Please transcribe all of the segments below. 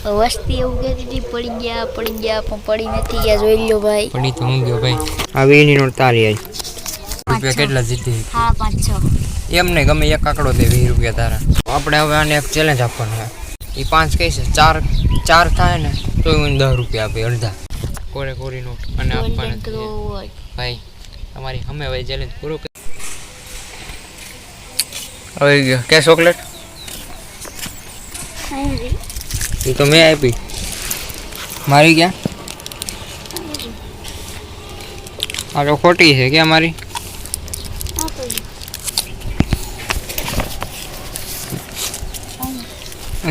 વસ્તી એવું કહેતી હતી પડી ગયા પણ પડી નથી ગયા, જોઈ લો ભાઈ. પડી તો હું ગયો ભાઈ. આ વીની નોટ તારી આવી. રૂપિયા કેટલા જીતી? હા 5-6. એમ નહીં, ગમે એક આંકડો દે 20 રૂપિયા તારા. આપણે હવે આને એક ચેલેન્જ આપવાનો છે. એ 5 કઈ છે, ચાર થાય ને તો હું 10 રૂપિયા આપે, અડધા કોરી નોટ અને આપવાના. ભાઈ તમારી અમે ભાઈ ચેલેન્જ પૂરો કરી. હવે ગયો કે ચોકલેટ એ તો મેં આપી, મારી ક્યાં? આ તો ખોટી છે ક્યાં મારી?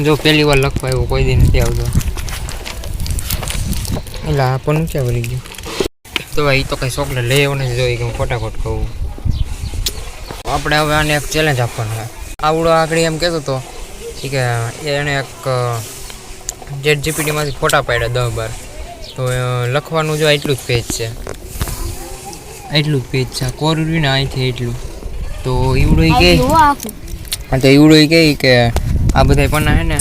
જો પહેલી વાર લખવા એવું કોઈ દી નથી આવતો. એટલે આપણને ક્યાં ભરી ગયું? તો ભાઈ તો કઈ ચોકલેટ લઈ આવ્યો નથી, જોઈ કે હું ખોટાખોટ કહું. આપણે હવે આને એક ચેલેન્જ આપવાનો છે. આવડો આગળ એમ કહેતો હતો કે એને એક ChatGPT-માંથી ફોટા પાડ્યા 10-12, તો લખવાનું જો એટલું જ પેજ છે, કોરું રહ્યું ને અહીંથી એટલું. તો ઈવડો કહે, હા તો ઈવડો કહે કે આ બધા પન્ના છે ને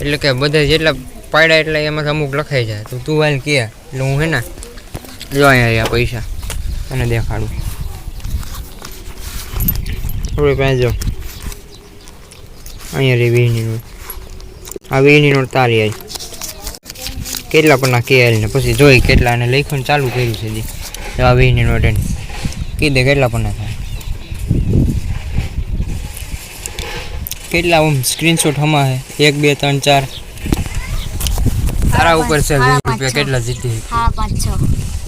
એટલે કે બધા જેટલા પાડ્યા એટલે એમાંથી અમુક લખાઈ જાય, તો તું હાલ કે એટલે હું હે ને જો અહીંયા પૈસા અને દેખાડું. થોડી પાસે જો અહીંયા રે 20ની નોટ. આ 20ની નોટ તારી આવી. કેટલા પન્ના કે ને પછી જોઈ કેટલા અને લખવાનું ચાલુ કર્યું છે જી. આ 20ની નોટ એને કીધે કેટલા પન્ના થાય, કેટલા સ્ક્રીનશોટ હમા હે 1 2 3 4 તારા ઉપર છે. 20 રૂપિયા કેટલા જીતી? હા 5-6.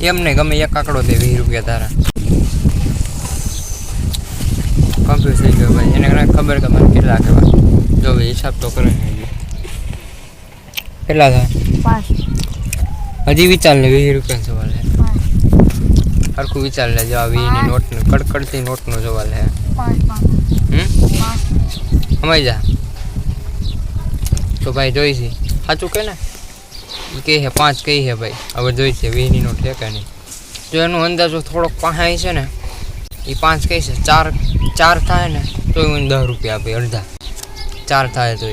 એમ નહીં, ગમે એક આંકડો દે 20 રૂપિયા તારા. કમ્પ્યુટર થઈ ગયો ભાઈ, એને ખબર કે મારે કેટલા કહેવા. જો ભાઈ હિસાબ તો કરે કેટલા થાય? 5. હજી વિચાર લે 20 રૂપિયાનો સવાલ છે. સરખું વિચાર લે. જો આ 20ની નોટનો કડકડતી નોટનો સવાલ છે. 5 સમજ જા. તો ભાઈ જોઈ છે સાચું કે ને કે છે 5 કઈ છે ભાઈ. હવે જોઈ છે 20ની નોટ છે કે નહીં. જો એનો અંદાજો થોડોક પાસે છે ને એ 5 કઈ છે, ચાર થાય ને તો હું 10 રૂપિયા આપે, અડધા 4 થાય તો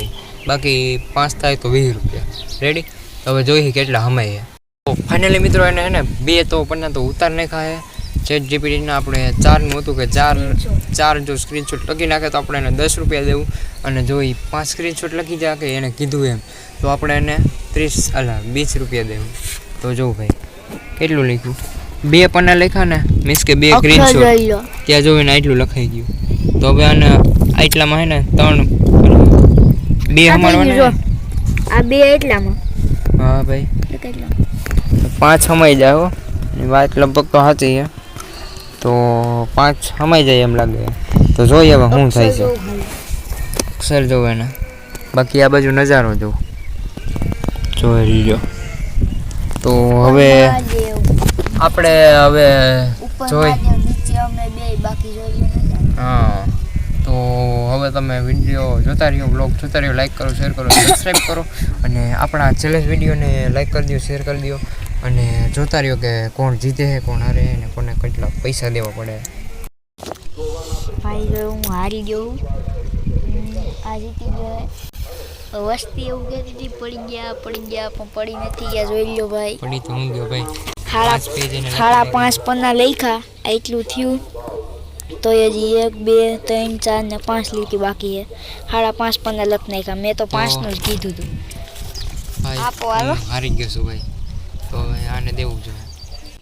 બાકી 5 થાય તો 20 રૂપિયા. રેડી? તો હવે જોઈ કેટલા હમાય. તો ફાઇનલી મિત્રો એને હે ને 2 તો પન્ના તો ઉતાર નાખ્યા છે. ChatGPT-ના આપણે 4નું હતું કે 4 જો સ્ક્રીનશોટ લખી નાખે તો આપણે એને 10 રૂપિયા દેવું, અને જો એ 5 સ્ક્રીનશોટ લખી જાય કે એને કીધું એમ તો આપણે એને 20 રૂપિયા દેવું. તો જો ભાઈ કેટલું લખ્યું, 2 પન્ના લખ્યા ને, મીન્સ કે 2 સ્ક્રીનશોટ ત્યાં જોઈને આટલું લખાઈ ગયું. તો હવે આને આટલામાં હે ને 2 અમારવાના. આ 2 એટલામાં. હા ભાઈ 5 સમાઈ જાય હો. વાત લગભગ તો સાચી છે. તો 5 સમાઈ જાય એમ લાગે. તો જોઈએ હવે શું થાય છે. અક્ષર જોવે ને, બાકી આ બાજુ નજારો જોઈ લીધો. તો હવે આપણે જોઈ. હા તો હવે તમે વિડીયો જોતા રહ્યો, બ્લોગ જોતા રહ્યો, લાઈક કરો, શેર કરો, સબસ્ક્રાઈબ કરો, અને આપણા ચેલેન્જ વિડીયોને લાઈક કરી દો, શેર કરી દો, અને જોતા રહ્યો કે કોણ જીતે છે, કોણ હારે અને કોને કેટલા પૈસા દેવા પડે. ભાઈ હું હારી ગયો, આ જીતી ગયો. વસ્તી એવું કહેતી હતી પડી ગયા પણ પડી નથી ગયા, જોઈ લો ભાઈ. પડી તો હું ગયો ભાઈ. 5.5 પન્ના લખ્યા, એટલું થયું. તો હજી 1 2 3 4 ને 5 લીટી બાકી છે. 5.5 પન્ના લખ નાખ્યા. મેં તો 5નું જ કીધું હતું. આપો હારી ગયો છું ભાઈ. તો આને દેવું જોઈએ.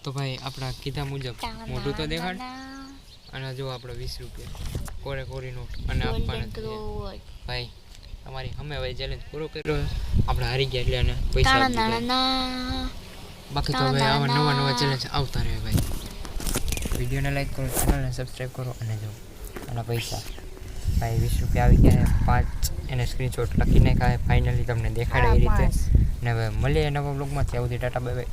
તો ભાઈ આપણા કીધા મુજબ મોઢું તો દેખાડ, અને જો આપણે 20 રૂપિયા કોરી નોટ અને આપવાના. ભાઈ તમારી અમે ભાઈ ચેલેન્જ પૂરો કર્યો. આપણે હારી ગયા એટલે એને પૈસા બાકી તો હવે આવા નવા ચેલેન્જ આવતા રહે ભાઈ. વિડીયોને લાઈક કરો, ચેનલને સબસ્ક્રાઈબ કરો, અને જો આના પૈસા ભાઈ 20 રૂપિયા આવી ગયા. 5 એને સ્ક્રીનશોટ લખી નાખ્યા. ફાઇનલી તમને દેખાડે એ રીતે. અને હવે મળીએ નવા બ્લોગમાં. ત્યાં સુધી ટાટા બાય બાય.